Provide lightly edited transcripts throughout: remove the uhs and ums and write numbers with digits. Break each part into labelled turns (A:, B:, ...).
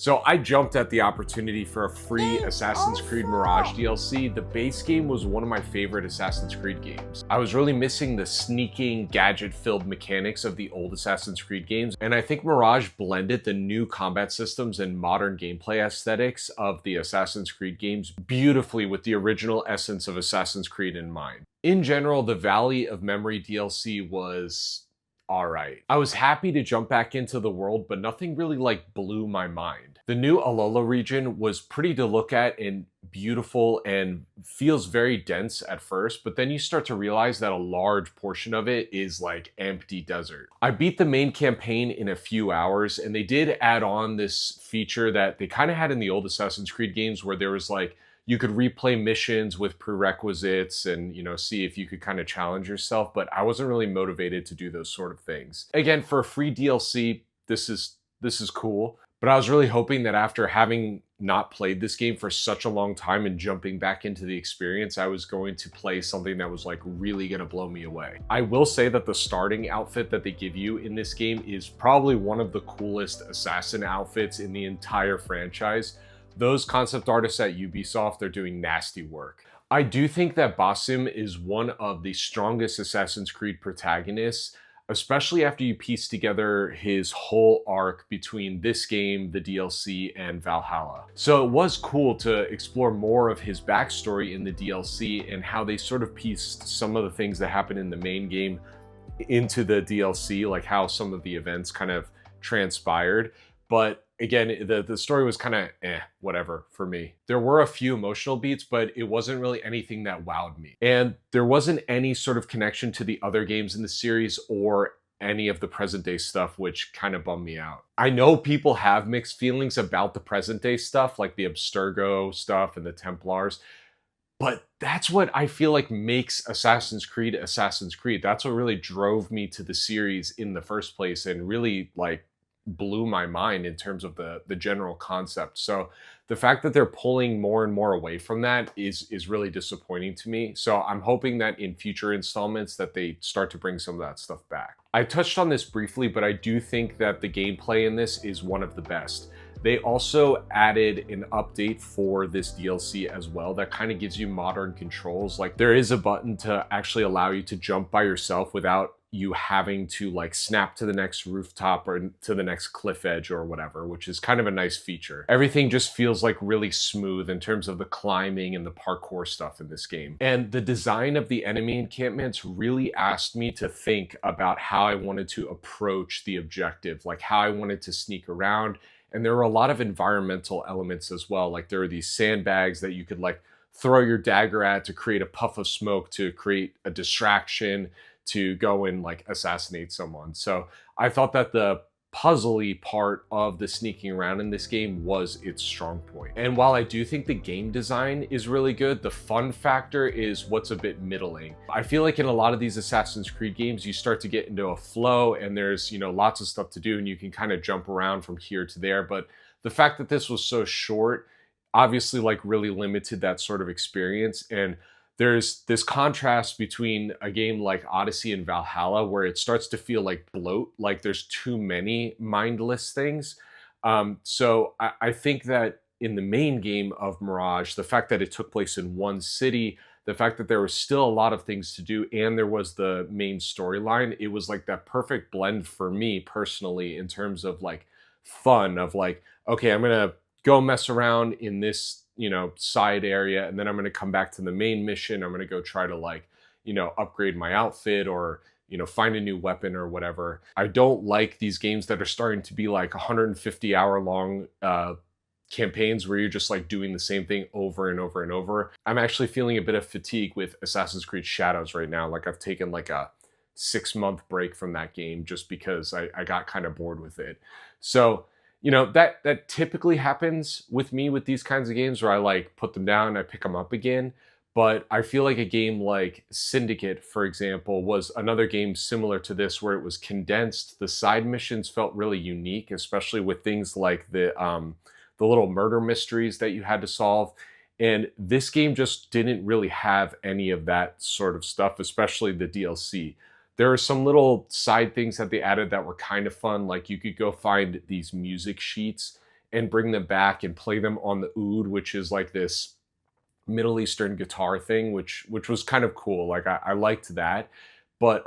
A: So I jumped at the opportunity for a free Assassin's Creed Mirage DLC. The base game was one of my favorite Assassin's Creed games. I was really missing the sneaking, gadget-filled mechanics of the old Assassin's Creed games, and I think Mirage blended the new combat systems and modern gameplay aesthetics of the Assassin's Creed games beautifully with the original essence of Assassin's Creed in mind. In general, the Valley of Memory DLC was alright. I was happy to jump back into the world, but nothing really blew my mind. The new Alola region was pretty to look at and beautiful and feels very dense at first, but then you start to realize that a large portion of it is empty desert. I beat the main campaign in a few hours, and they did add on this feature that they kind of had in the old Assassin's Creed games where there was you could replay missions with prerequisites and, see if you could kind of challenge yourself, but I wasn't really motivated to do those sort of things. Again, for a free DLC, this is cool, but I was really hoping that after having not played this game for such a long time and jumping back into the experience, I was going to play something that was really gonna blow me away. I will say that the starting outfit that they give you in this game is probably one of the coolest assassin outfits in the entire franchise. Those concept artists at Ubisoft, they're doing nasty work. I do think that Basim is one of the strongest Assassin's Creed protagonists, especially after you piece together his whole arc between this game, the DLC, and Valhalla. So it was cool to explore more of his backstory in the DLC and how they sort of pieced some of the things that happened in the main game into the DLC, like how some of the events kind of transpired. But again, the story was kind of whatever for me. There were a few emotional beats, but it wasn't really anything that wowed me. And there wasn't any sort of connection to the other games in the series or any of the present day stuff, which kind of bummed me out. I know people have mixed feelings about the present day stuff, like the Abstergo stuff and the Templars, but that's what I feel like makes Assassin's Creed Assassin's Creed. That's what really drove me to the series in the first place and really blew my mind in terms of the general concept. So the fact that they're pulling more and more away from that is really disappointing to me. So I'm hoping that in future installments that they start to bring some of that stuff back. I touched on this briefly, but I do think that the gameplay in this is one of the best. They also added an update for this DLC as well that kind of gives you modern controls. There is a button to actually allow you to jump by yourself without you having to snap to the next rooftop or to the next cliff edge or whatever, which is kind of a nice feature. Everything just feels really smooth in terms of the climbing and the parkour stuff in this game. And the design of the enemy encampments really asked me to think about how I wanted to approach the objective, how I wanted to sneak around. And there were a lot of environmental elements as well. There are these sandbags that you could throw your dagger at to create a puff of smoke, to create a distraction, to go and assassinate someone. So I thought that the puzzly part of the sneaking around in this game was its strong point. And while I do think the game design is really good, the fun factor is what's a bit middling. I feel like in a lot of these Assassin's Creed games, you start to get into a flow and there's, lots of stuff to do and you can kind of jump around from here to there. But the fact that this was so short, obviously really limited that sort of experience. And there's this contrast between a game like Odyssey and Valhalla where it starts to feel like bloat, like there's too many mindless things. So I think that in the main game of Mirage, the fact that it took place in one city, the fact that there was still a lot of things to do, and there was the main storyline, it was that perfect blend for me personally in terms of fun of okay, I'm gonna go mess around in this side area, and then I'm going to come back to the main mission. I'm going to go try to upgrade my outfit or find a new weapon or whatever. I don't like these games that are starting to be 150-hour long campaigns where you're just doing the same thing over and over and over. I'm actually feeling a bit of fatigue with Assassin's Creed Shadows right now. I've taken a 6-month break from that game just because I got kind of bored with it. So that typically happens with me with these kinds of games where I put them down and I pick them up again. But I feel like a game like Syndicate, for example, was another game similar to this where it was condensed. The side missions felt really unique, especially with things like the little murder mysteries that you had to solve. And this game just didn't really have any of that sort of stuff, especially the DLC. There are some little side things that they added that were kind of fun. You could go find these music sheets and bring them back and play them on the oud, which is like this Middle Eastern guitar thing, which was kind of cool. Like I liked that, but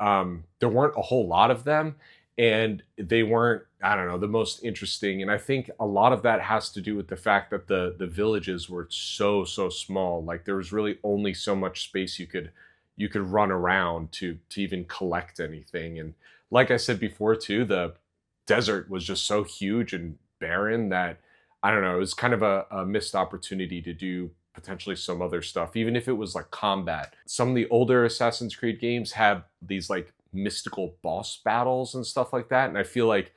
A: there weren't a whole lot of them, and they weren't, I don't know, the most interesting. And I think a lot of that has to do with the fact that the villages were so small. Like there was really only so much space you could run around to even collect anything. And like I said before too, the desert was just so huge and barren that I don't know, it was kind of a missed opportunity to do potentially some other stuff, even if it was like combat. Some of the older Assassin's Creed games have these like mystical boss battles and stuff like that. And I feel like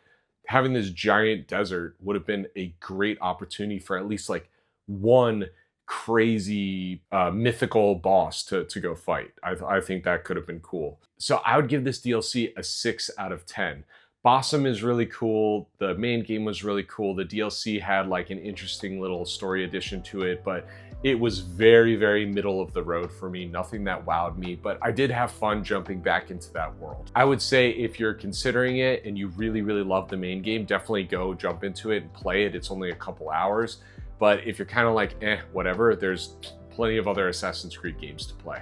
A: having this giant desert would have been a great opportunity for at least like one crazy mythical boss to go fight. I think that could have been cool. So I would give this DLC a 6 out of 10. Bossum is really cool. The main game was really cool. The DLC had like an interesting little story addition to it, but it was very middle of the road for me. Nothing that wowed me, but I did have fun jumping back into that world. I would say if you're considering it and you really love the main game, definitely go jump into it and play it. It's only a couple hours. But if you're kind of like, whatever, there's plenty of other Assassin's Creed games to play.